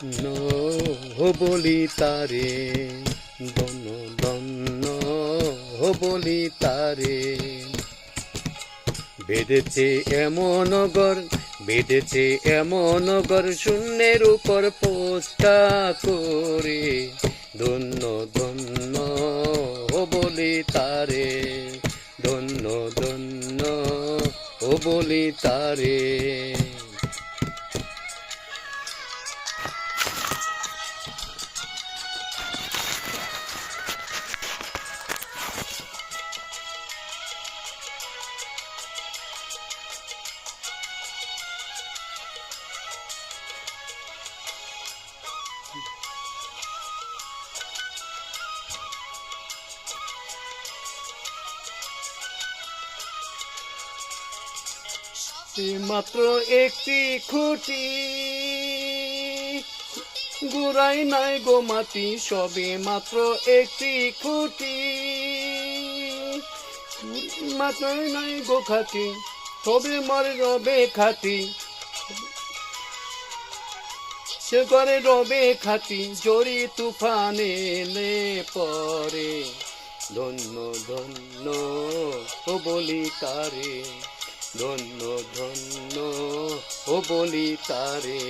ধন্য বলি তারে, ধন্য ধন্য বলি তারে। বেঁধেছে এমন ঘর, বেঁধেছে এমন ঘর, শূন্যের উপর পোস্টা করে। ধন্য ধন্য বলি তারে, ধন্য ধন্য বলি তারে। মাত্র একটি খুঁটি, গুড়াই নাই গো মাটি, সবে মাত্র একটি খুঁটি। মাত্র নাই গো খাটি, তবে মরে রবে খাটি, সে ঘরে রবে খাটি, জরি তুফানে এলে পরে। ধন্য ধন্য বলি তারে, ধন্য ধন্য বলি তারে।